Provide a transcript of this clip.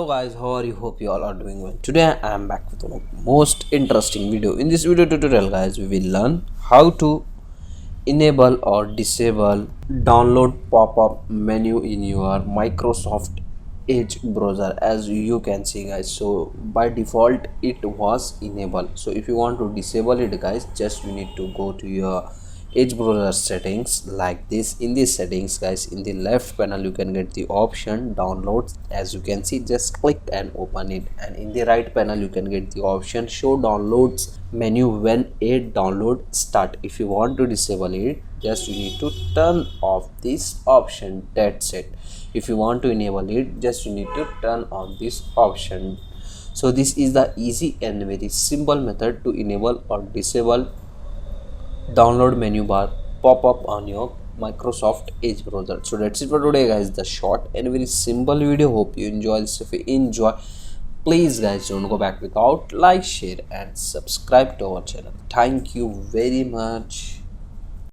guys, how are you? Hope you all are doing well. Today I am back with one of the most interesting video. In this video tutorial guys, we will learn how to enable or disable download pop-up menu in your Microsoft Edge browser. As you can see guys, so by default it was enabled. So if you want to disable it guys, just you need to go to your Edge browser settings like this. In these settings guys, in the left panel you can get the option downloads. As you can see, just click and open it, and in the right panel you can get the option show downloads menu when a download start. If you want to disable it, just you need to turn off this option. That's it. If you want to enable it, just you need to turn on this option. So this is the easy and very simple method to enable or disable download menu bar pop up on your Microsoft Edge browser. So that's it for today guys, the short and very simple video. Hope you enjoy this. If you enjoy, please guys don't go back without like, share and subscribe to our channel. Thank you very much.